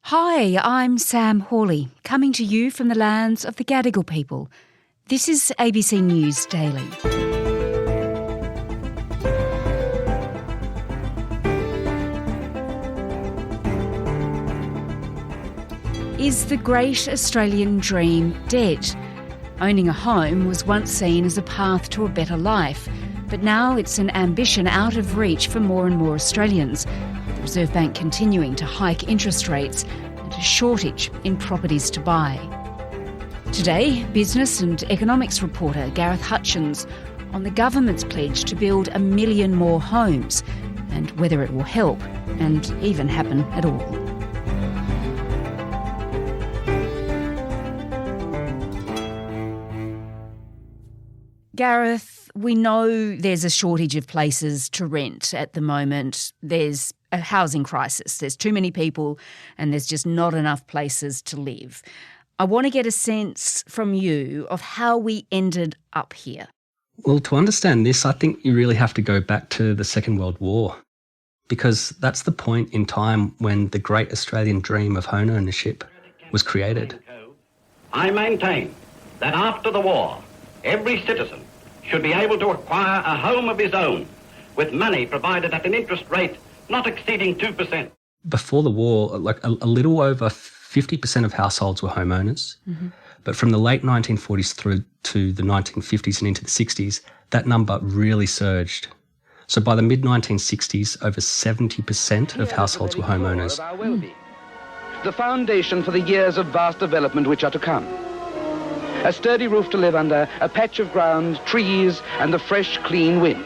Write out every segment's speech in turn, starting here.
Hi, I'm Sam Hawley, coming to you from the lands of the Gadigal people. This is ABC News Daily. Is the great Australian dream dead? Owning a home was once seen as a path to a better life, but now it's an ambition out of reach for more and more Australians. The Reserve Bank continuing to hike interest rates and a shortage in properties to buy. Today, business and economics reporter Gareth Hutchins on the government's pledge to build 1 million more homes and whether it will help and even happen at all. Gareth, we know there's a shortage of places to rent at the moment. There's a housing crisis. There's too many people and there's just not enough places to live. I want to get a sense from you of how we ended up here. Well, to understand this, I think you really have to go back to the Second World War, because that's the point in time when the great Australian dream of home ownership was created. I maintain that after the war, every citizen should be able to acquire a home of his own with money provided at an interest rate not exceeding 2%. Before the war, a little over 50% of households were homeowners. Mm-hmm. But from the late 1940s through to the 1950s and into the 60s, that number really surged. So by the mid-1960s, over 70% of households were homeowners. The foundation for the years of vast development which are to come. A sturdy roof to live under, a patch of ground, trees, and the fresh, clean wind.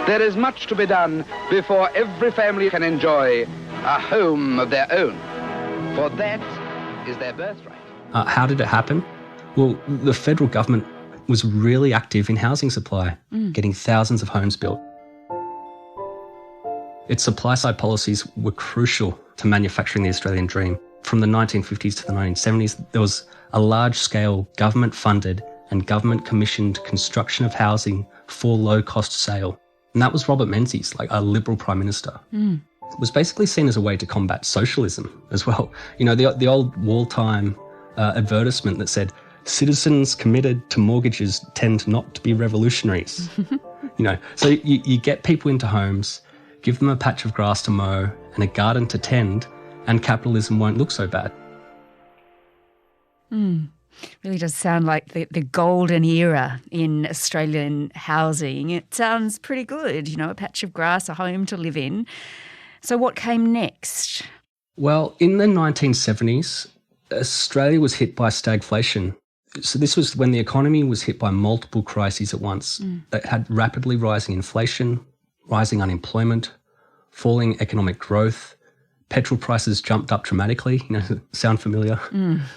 There is much to be done before every family can enjoy a home of their own. For that is their birthright. How did it happen? Well, the federal government was really active in housing supply, getting thousands of homes built. Its supply-side policies were crucial to manufacturing the Australian dream. From the 1950s to the 1970s, there was a large-scale government-funded and government-commissioned construction of housing for low-cost sale. And that was Robert Menzies, like a Liberal Prime Minister. It was basically seen as a way to combat socialism as well. You know, the old wartime advertisement that said, citizens committed to mortgages tend not to be revolutionaries. You know, so you get people into homes, give them a patch of grass to mow and a garden to tend, and capitalism won't look so bad. Really does sound like the golden era in Australian housing. It sounds pretty good, you know, a patch of grass, a home to live in. So what came next? Well, in the 1970s, Australia was hit by stagflation. So this was when the economy was hit by multiple crises at once. That had rapidly rising inflation, rising unemployment, falling economic growth. Petrol prices jumped up dramatically, you know, sound familiar?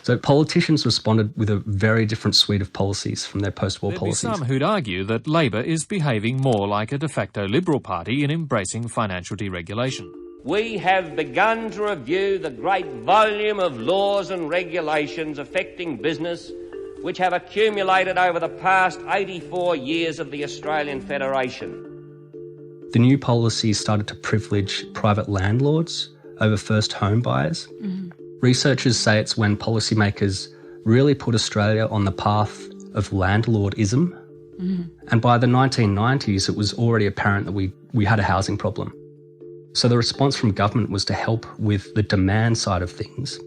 So politicians responded with a very different suite of policies from their post-war policies. There'd be some who'd argue that Labor is behaving more like a de facto Liberal Party in embracing financial deregulation. We have begun to review the great volume of laws and regulations affecting business which have accumulated over the past 84 years of the Australian Federation. The new policies started to privilege private landlords over first home buyers. Researchers say it's when policymakers really put Australia on the path of landlordism. And by the 1990s, it was already apparent that we had a housing problem. So the response from government was to help with the demand side of things,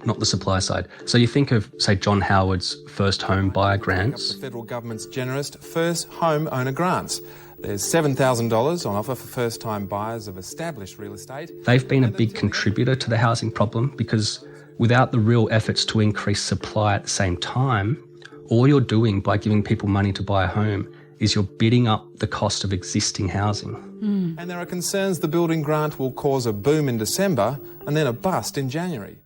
not the supply side. So you think of, say, John Howard's first home buyer grants. The federal government's generous first home owner grants. There's $7,000 on offer for first-time buyers of established real estate. They've been a big contributor to the housing problem because without the real efforts to increase supply at the same time, all you're doing by giving people money to buy a home is you're bidding up the cost of existing housing. And there are concerns the building grant will cause a boom in December and then a bust in January.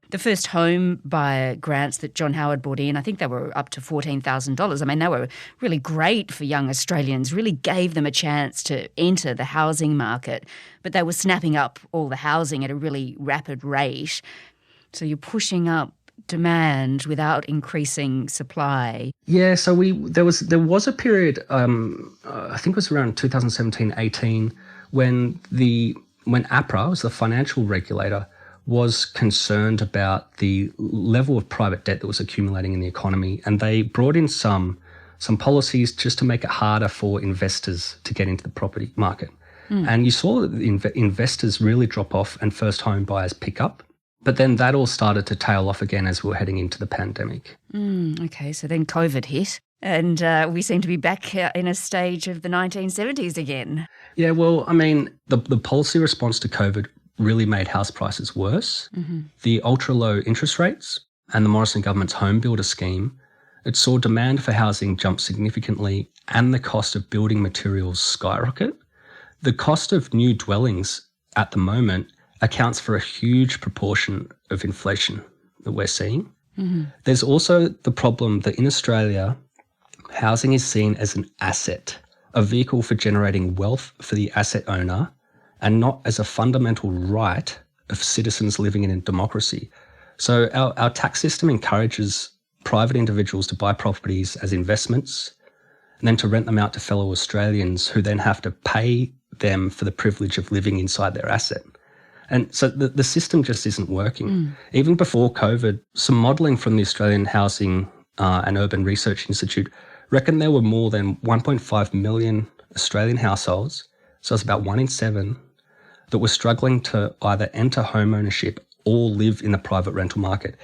The first home buyer grants that John Howard brought in, I think they were up to $14,000. I mean, they were really great for young Australians, really gave them a chance to enter the housing market. But they were snapping up all the housing at a really rapid rate. So you're pushing up demand without increasing supply. Yeah, so there was a period, I think it was around 2017-18, when APRA, was the financial regulator, was concerned about the level of private debt that was accumulating in the economy, and they brought in some policies just to make it harder for investors to get into the property market. And you saw that investors really drop off and first home buyers pick up. But then that all started to tail off again as we were heading into the pandemic. Okay, so then COVID hit and we seem to be back in a stage of the 1970s again. Yeah, well, I mean, the policy response to COVID really made house prices worse. The ultra-low interest rates and the Morrison government's home builder scheme, it saw demand for housing jump significantly and the cost of building materials skyrocket. The cost of new dwellings at the moment accounts for a huge proportion of inflation that we're seeing. There's also the problem that in Australia, housing is seen as an asset, a vehicle for generating wealth for the asset owner, and not as a fundamental right of citizens living in a democracy. So our tax system encourages private individuals to buy properties as investments and then to rent them out to fellow Australians who then have to pay them for the privilege of living inside their asset. And so the system just isn't working. Even before COVID, some modelling from the Australian Housing and Urban Research Institute reckoned there were more than 1.5 million Australian households, so it's about 1 in 7, that were struggling to either enter home ownership or live in the private rental market.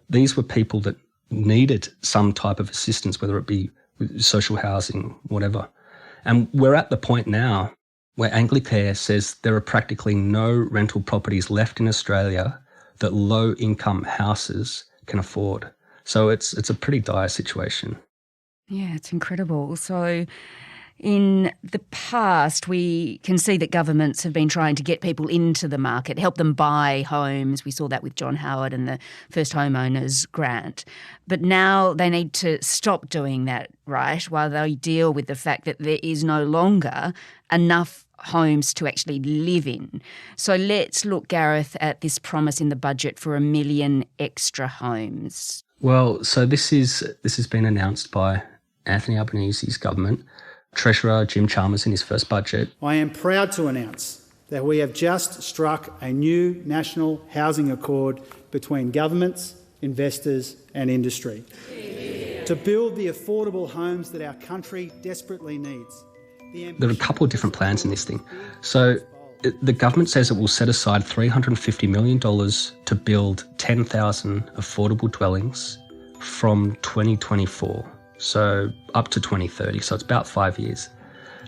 These were people that needed some type of assistance, whether it be social housing, whatever. And we're at the point now where Anglicare says there are practically no rental properties left in Australia that low-income houses can afford. So it's a pretty dire situation. Yeah, it's incredible. So in the past, we can see that governments have been trying to get people into the market, help them buy homes. We saw that with John Howard and the First Homeowners Grant. But now they need to stop doing that, right, while they deal with the fact that there is no longer enough homes to actually live in. So let's look, Gareth, at this promise in the budget for 1 million extra homes. Well, so this has been announced by Anthony Albanese's government. Treasurer Jim Chalmers in his first budget. I am proud to announce that we have just struck a new national housing accord between governments, investors and industry to build the affordable homes that our country desperately needs. There are a couple of different plans in this thing. So the government says it will set aside $350 million to build 10,000 affordable dwellings from 2024. So up to 2030, so it's about 5 years.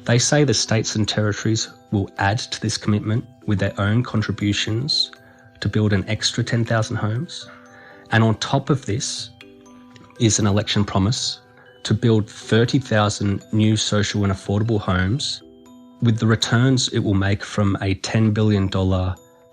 They say the states and territories will add to this commitment with their own contributions to build an extra 10,000 homes. And on top of this is an election promise to build 30,000 new social and affordable homes with the returns it will make from a $10 billion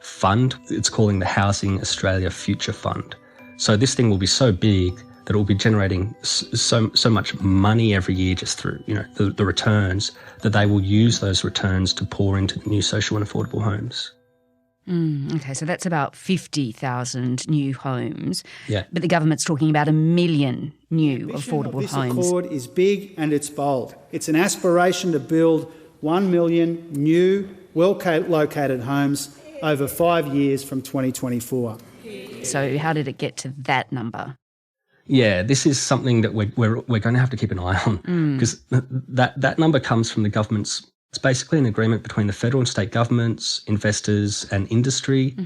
fund. It's calling the Housing Australia Future Fund. So this thing will be so big that it will be generating so much money every year just through, the returns, that they will use those returns to pour into the new social and affordable homes. Okay, so that's about 50,000 new homes. Yeah. But the government's talking about 1 million new affordable this homes. This accord is big and it's bold. It's an aspiration to build 1 million new, well-located homes over 5 years from 2024. So how did it get to that number? Yeah, this is something that we're going to have to keep an eye on because that number comes from the government's. It's basically an agreement between the federal and state governments, investors and industry.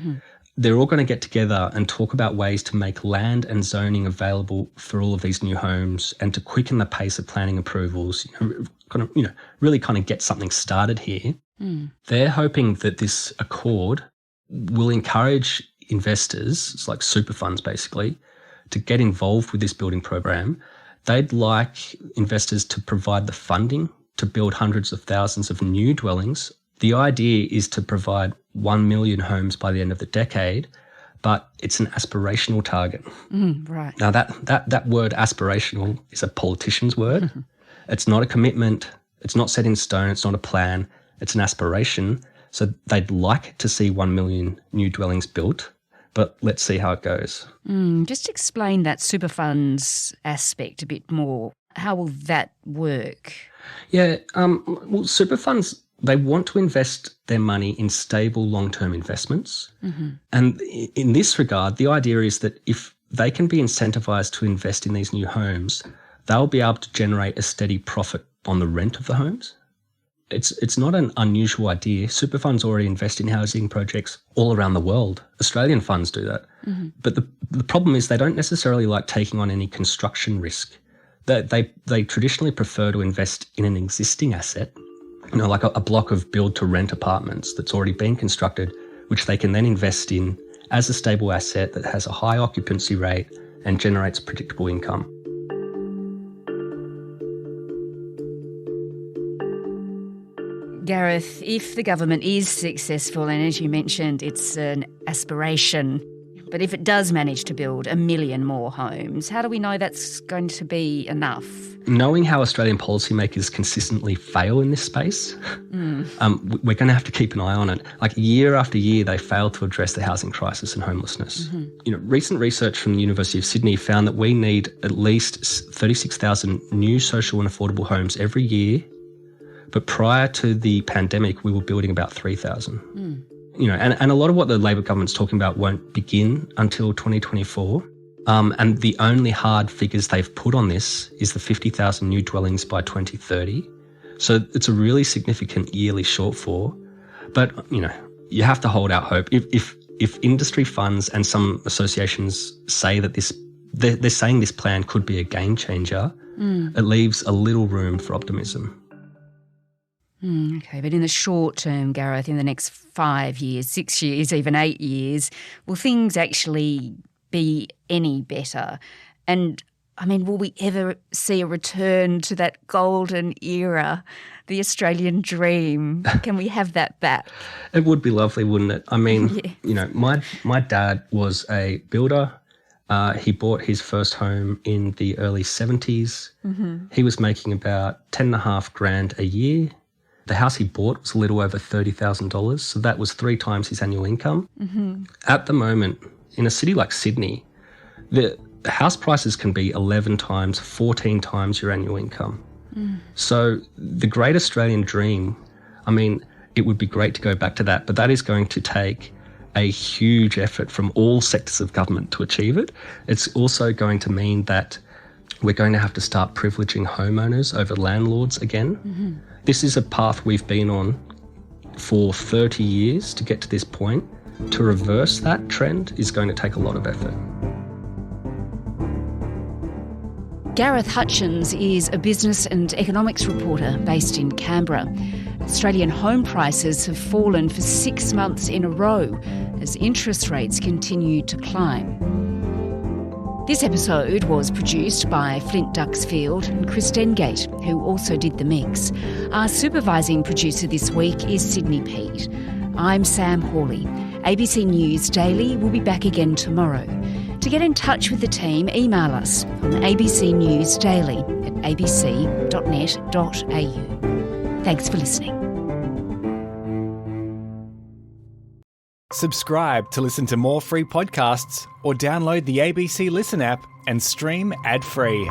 They're all going to get together and talk about ways to make land and zoning available for all of these new homes and to quicken the pace of planning approvals, really get something started here. They're hoping that this accord will encourage investors, it's like super funds basically, to get involved with this building program. They'd like investors to provide the funding to build hundreds of thousands of new dwellings. The idea is to provide 1 million homes by the end of the decade, but it's an aspirational target. Right. Now that word aspirational is a politician's word. It's not a commitment. It's not set in stone. It's not a plan. It's an aspiration. So they'd like to see 1 million new dwellings built, but let's see how it goes. Just explain that super funds aspect a bit more. How will that work? Yeah, well, super funds they want to invest their money in stable long-term investments. And in this regard, the idea is that if they can be incentivised to invest in these new homes, they'll be able to generate a steady profit on the rent of the homes. It's not an unusual idea. Super funds already invest in housing projects all around the world. Australian funds do that. But the problem is they don't necessarily like taking on any construction risk. They traditionally prefer to invest in an existing asset, like a block of build-to-rent apartments that's already been constructed, which they can then invest in as a stable asset that has a high occupancy rate and generates predictable income. Gareth, if the government is successful, and as you mentioned, it's an aspiration, but if it does manage to build 1 million more homes, how do we know that's going to be enough? Knowing how Australian policymakers consistently fail in this space, we're going to have to keep an eye on it. Like year after year, they fail to address the housing crisis and homelessness. Recent research from the University of Sydney found that we need at least 36,000 new social and affordable homes every year. But prior to the pandemic, we were building about 3,000. And a lot of what the Labor government's talking about won't begin until 2024. And the only hard figures they've put on this is the 50,000 new dwellings by 2030. So it's a really significant yearly shortfall. But, you have to hold out hope. If industry funds and some associations say that they're saying this plan could be a game changer, it leaves a little room for optimism. Okay, but in the short term, Gareth, in the next 5 years, 6 years, even 8 years, will things actually be any better? And, will we ever see a return to that golden era, the Australian dream? Can we have that back? It would be lovely, wouldn't it? My dad was a builder. He bought his first home in the early 70s. He was making about $10,500 a year. The house he bought was a little over $30,000, so that was 3 times his annual income. At the moment, in a city like Sydney, the house prices can be 11 times, 14 times your annual income. So the great Australian dream, it would be great to go back to that, but that is going to take a huge effort from all sectors of government to achieve it. It's also going to mean that we're going to have to start privileging homeowners over landlords again. This is a path we've been on for 30 years to get to this point. To reverse that trend is going to take a lot of effort. Gareth Hutchins is a business and economics reporter based in Canberra. Australian home prices have fallen for 6 months in a row as interest rates continue to climb. This episode was produced by Flint Duxfield and Chris Dengate, who also did the mix. Our supervising producer this week is Sydney Pete. I'm Sam Hawley. ABC News Daily will be back again tomorrow. To get in touch with the team, email us on abcnewsdaily@abc.net.au. Thanks for listening. Subscribe to listen to more free podcasts or download the ABC Listen app and stream ad-free.